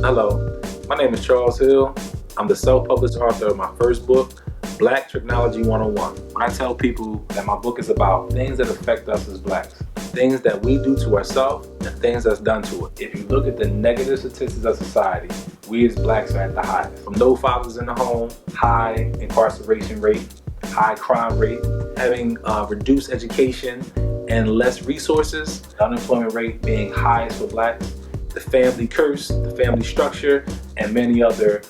Hello, my name is Charles Hill. I'm the self-published author of my first book, Black Tricknology 101. When I tell people that my book is about things that affect us as blacks, things that we do to ourselves and things that's done to us. If you look at the negative statistics of society, we as blacks are at the highest. From no fathers in the home, high incarceration rate, high crime rate, having reduced education and less resources, the unemployment rate being highest for blacks, the family curse, the family structure, and many other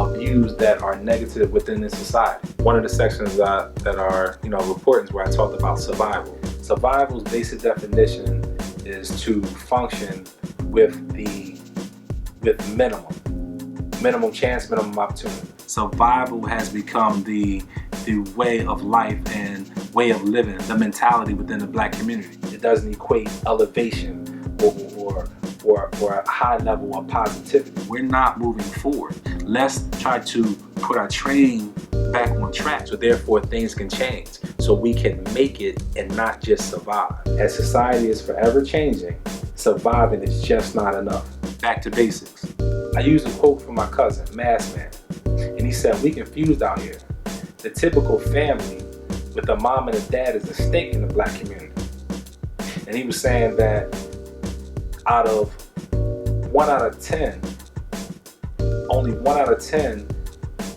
views that are negative within this society. One of the sections that are reportants where I talked about survival. Survival's basic definition is to function with minimum chance, minimum opportunity. Survival has become the way of life and way of living, the mentality within the black community. It doesn't equate elevation or a high level of positivity. We're not moving forward. Let's try to put our train back on track so therefore things can change so we can make it and not just survive. As society is forever changing, surviving is just not enough. Back to basics. I used a quote from my cousin, Mass Man, and he said, "We confused out here. The typical family with a mom and a dad is a stake in the black community." And he was saying that only 1 out of 10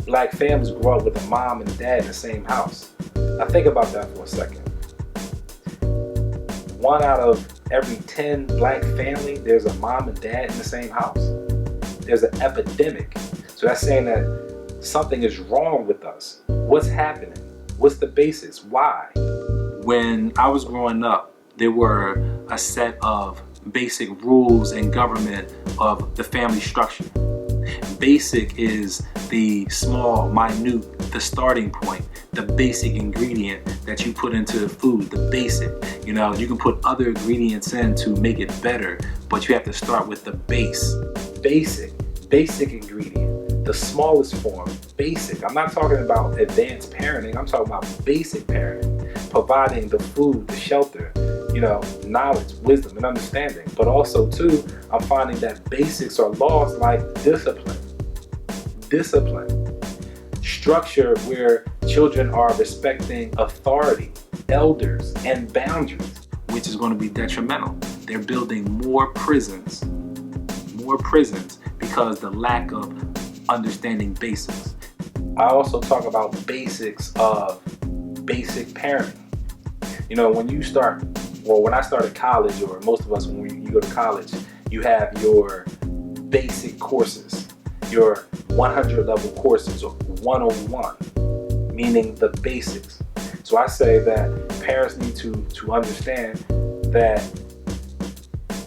black families grow up with a mom and dad in the same house. Now think about that for a second. 1 out of every 10 black family, there's a mom and dad in the same house. There's an epidemic. So that's saying that something is wrong with us. What's happening? What's the basics? Why? When I was growing up, there were a set of basic rules and government of the family structure. Basic is the small, minute, the starting point, the basic ingredient that you put into the food, the basic. You can put other ingredients in to make it better, but you have to start with the base. Basic ingredient, the smallest form, basic. I'm not talking about advanced parenting, I'm talking about basic parenting, providing the food, the shelter, knowledge, wisdom, and understanding. But also too, I'm finding that basics are lost, like discipline, structure where children are respecting authority, elders, and boundaries, which is going to be detrimental. They're building more prisons because the lack of understanding basics. I also talk about basics of basic parenting. When I started college, or most of us when you go to college, you have your basic courses, your 100 level courses, or 101, meaning the basics. So I say that parents need to understand that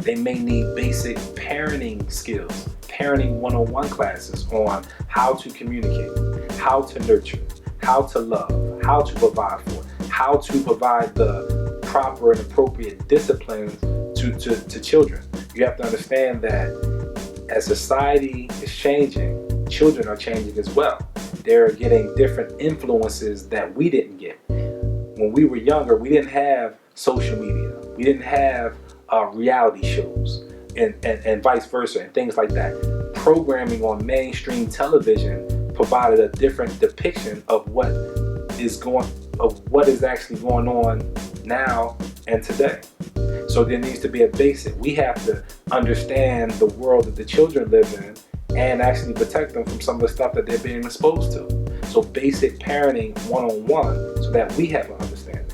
they may need basic parenting skills, parenting 101 classes on how to communicate, how to nurture, how to love, how to provide for, how to provide the proper and appropriate disciplines to children. You have to understand that as society is changing, children are changing as well. They're getting different influences that we didn't get. When we were younger, we didn't have social media. We didn't have reality shows and vice versa and things like that. Programming on mainstream television provided a different depiction of what is actually going on now and today. So there needs to be a basic. We have to understand the world that the children live in and actually protect them from some of the stuff that they're being exposed to. So basic parenting 101 so that we have an understanding.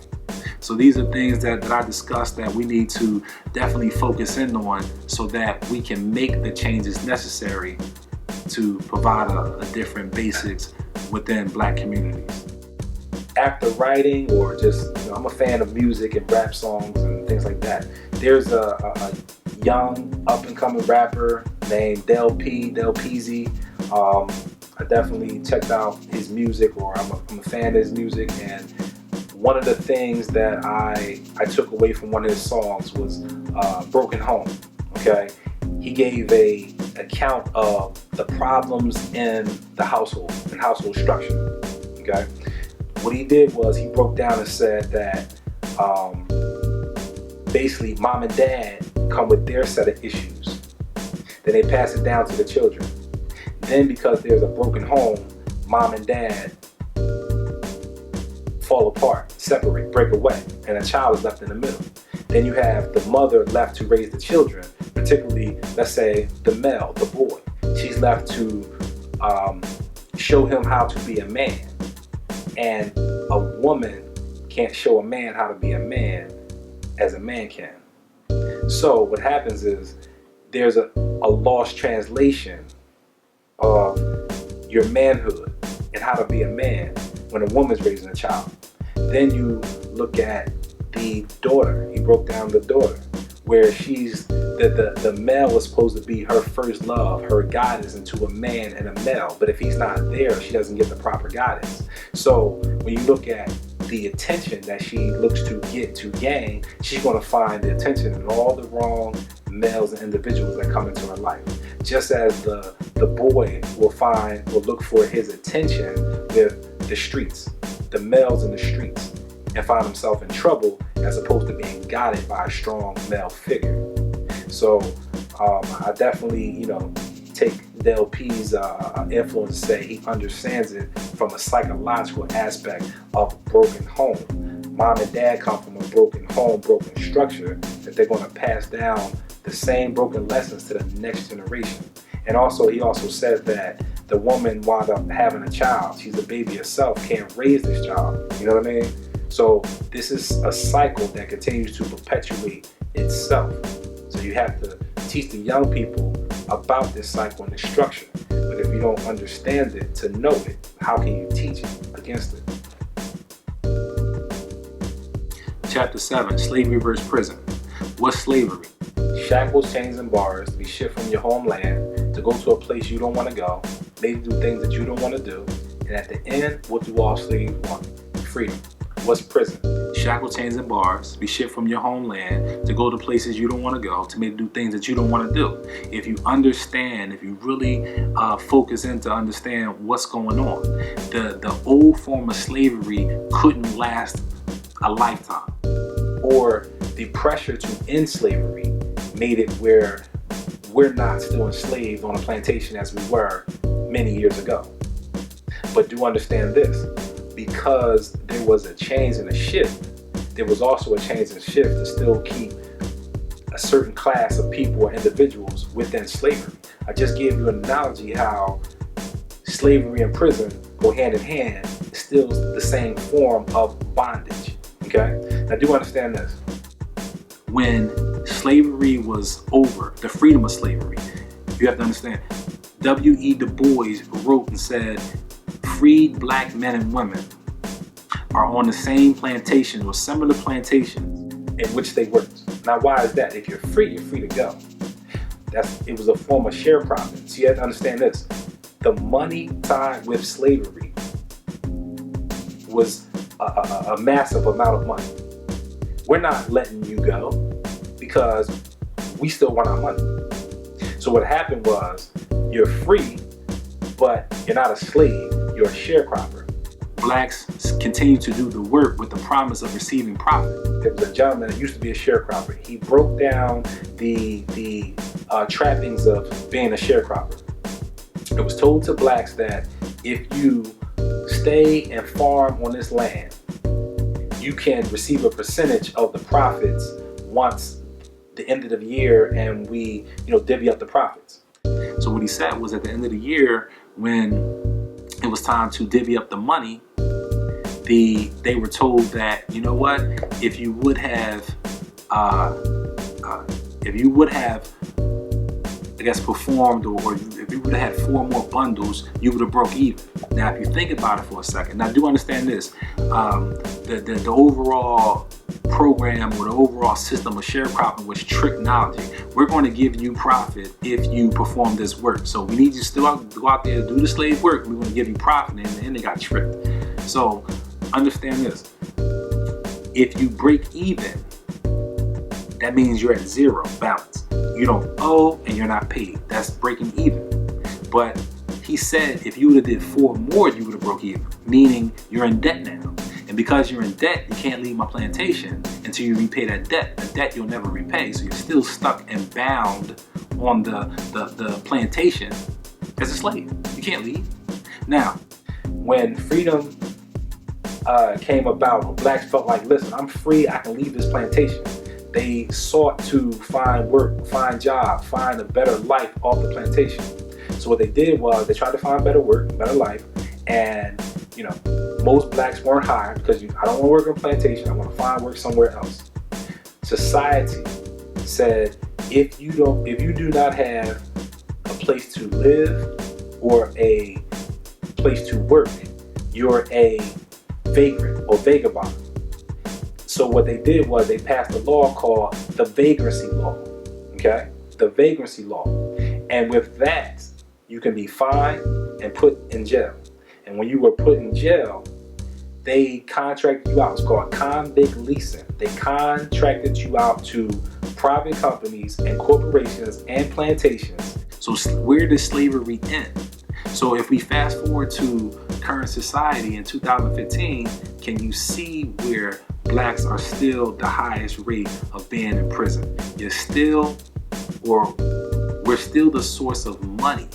So these are things that I discussed that we need to definitely focus in on so that we can make the changes necessary to provide a different basics within black communities. After writing, or just, I'm a fan of music and rap songs and things like that. There's a young up-and-coming rapper named Del Peasy. I definitely checked out his music, or I'm a fan of his music, and one of the things that I took away from one of his songs was Broken Home. Okay, he gave a account of the problems in the household and household structure. Okay. What he did was he broke down and said that basically mom and dad come with their set of issues Then they pass it down to the children. Then because there's a broken home, mom and dad fall apart, separate, break away, and a child is left in the middle. Then you have the mother left to raise the children, particularly, let's say, the male, the boy. She's left to show him how to be a man. And a woman can't show a man how to be a man as a man can. So what happens is there's a lost translation of your manhood and how to be a man when a woman's raising a child. Then you look at the daughter. He broke down the daughter, where she's the male is supposed to be her first love, her guidance into a man and a male. But if he's not there, she doesn't get the proper guidance. So when you look at the attention that she looks to get to gain, she's going to find the attention in all the wrong males and individuals that come into her life. Just as the boy will look for his attention with the streets, the males in the streets, and find himself in trouble as opposed to being guided by a strong male figure. So I definitely, take Del P's influence to say he understands it from a psychological aspect of a broken home. Mom and dad come from a broken home, broken structure, that they're going to pass down the same broken lessons to the next generation. And also, he also says that the woman wound up having a child. She's a baby herself, can't raise this child. You know what I mean? So this is a cycle that continues to perpetuate itself. So you have to teach the young people about this cycle and this structure. But if you don't understand it, to know it, how can you teach it against it? Chapter 7, Slavery versus Prison. What's slavery? Shackles, chains, and bars to be shipped from your homeland to go to a place you don't want to go, maybe do things that you don't want to do, and at the end, what do all slaves want? Freedom. What's prison? Shackles, chains, and bars be shipped from your homeland to go to places you don't want to go, to maybe do things that you don't want to do. If you understand, if you really focus in to understand what's going on, the old form of slavery couldn't last a lifetime. Or the pressure to end slavery made it where we're not still enslaved on a plantation as we were many years ago. But do understand this, because there was a change and a shift, there was also a change and shift to still keep a certain class of people or individuals within slavery. I just gave you an analogy how slavery and prison go hand in hand. It's still the same form of bondage. Okay? Now do understand this. When slavery was over, the freedom of slavery, you have to understand, W.E. Du Bois wrote and said, freed black men and women are on the same plantation or similar plantations in which they worked. Now, why is that? If you're free to go. It was a form of share profits. You have to understand this. The money tied with slavery was a massive amount of money. We're not letting you go because we still want our money. So what happened was, you're free, but you're not a slave, you're a sharecropper. Blacks continue to do the work with the promise of receiving profit. There was a gentleman that used to be a sharecropper. He broke down the trappings of being a sharecropper. It was told to blacks that if you stay and farm on this land, you can receive a percentage of the profits once the end of the year and we, divvy up the profits. So what he said was, at the end of the year, when it was time to divvy up the money, they were told that, if you would have performed, or if you would have had 4 more bundles, you would have broke even. Now, if you think about it for a second, now do understand this, the overall program or the overall system of sharecropping was tricknology. We're going to give you profit if you perform this work. So we need you to still go out there and do the slave work. We're going to give you profit, and in the end they got tricked. So understand this. If you break even, that means you're at zero balance. You don't owe and you're not paid. That's breaking even. But he said if you would have did 4 more, you would have broke even, meaning you're in debt now. And because you're in debt, you can't leave my plantation until you repay that debt. A debt you'll never repay. So you're still stuck and bound on the plantation as a slave. You can't leave. Now, when freedom came about, when blacks felt like, listen, I'm free, I can leave this plantation, they sought to find work, find job, find a better life off the plantation. So what they did was they tried to find better work, better life, and most blacks weren't hired because I don't want to work on a plantation, I want to find work somewhere else. Society said, if you do not have a place to live or a place to work, you're a vagrant or vagabond. So what they did was they passed a law called the vagrancy law. Okay? The vagrancy law. And with that, you can be fined and put in jail. And when you were put in jail, they contracted you out. It's called convict leasing. They contracted you out to private companies and corporations and plantations. So where does slavery end? So if we fast forward to current society in 2015, can you see where blacks are still the highest rate of being in prison? We're still the source of money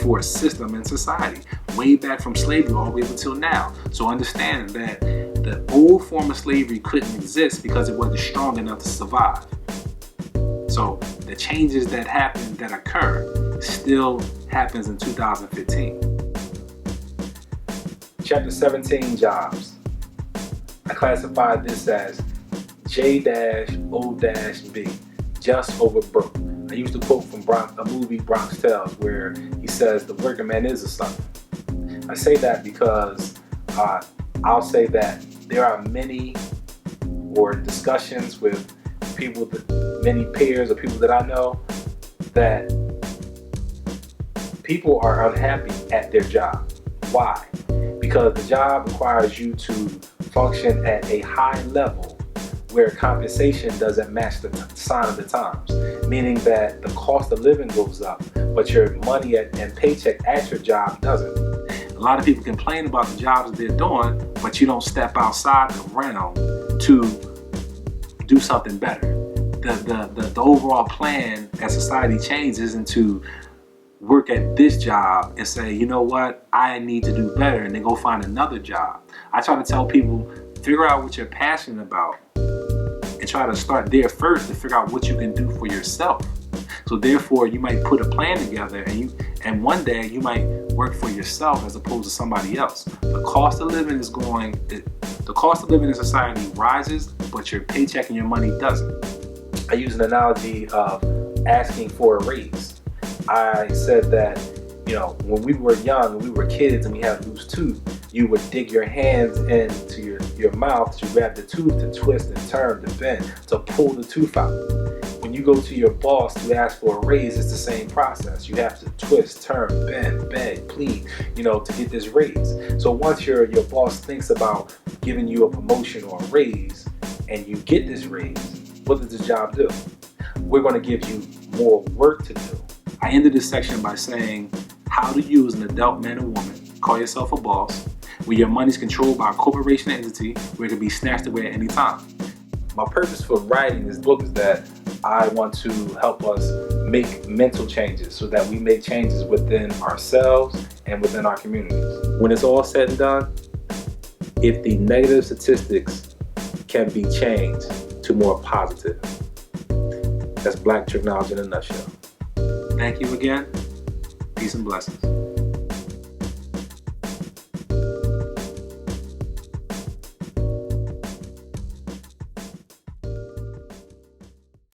for a system in society, way back from slavery all the way up until now. So understand that the old form of slavery couldn't exist because it wasn't strong enough to survive. So the changes that happen, that occur, still happens in 2015. Chapter 17, jobs. I classified this as J-O-B, just over broke. I used to quote from a movie, Bronx Tales, where he says, the working man is a sucker. I say that because I'll say that there are many discussions with people, many peers or people that I know, that people are unhappy at their job. Why? Because the job requires you to function at a high level where compensation doesn't match the sign of the times, meaning that the cost of living goes up, but your money and paycheck at your job doesn't. A lot of people complain about the jobs that they're doing, but you don't step outside the realm to do something better. The overall plan as society changes isn't to work at this job and say, you know what, I need to do better, and then go find another job. I try to tell people, figure out what you're passionate about and try to start there first to figure out what you can do for yourself. So therefore, you might put a plan together, and one day you might work for yourself as opposed to somebody else. The cost of living in society rises, but your paycheck and your money doesn't. I use an analogy of asking for a raise. I said that, when we were young, when we were kids and we had a loose tooth, you would dig your hands into your mouth to grab the tooth, to twist and turn, to bend, to pull the tooth out. When you go to your boss to ask for a raise, it's the same process. You have to twist, turn, bend, beg, plead, to get this raise. So once your boss thinks about giving you a promotion or a raise, and you get this raise, what does this job do? We're going to give you more work to do. I ended this section by saying, how do you as an adult man or woman call yourself a boss where your money is controlled by a corporation entity where it can be snatched away at any time? My purpose for writing this book is that I want to help us make mental changes so that we make changes within ourselves and within our communities. When it's all said and done, if the negative statistics can be changed to more positive, that's Black Tricknology in a nutshell. Thank you again. Peace and blessings.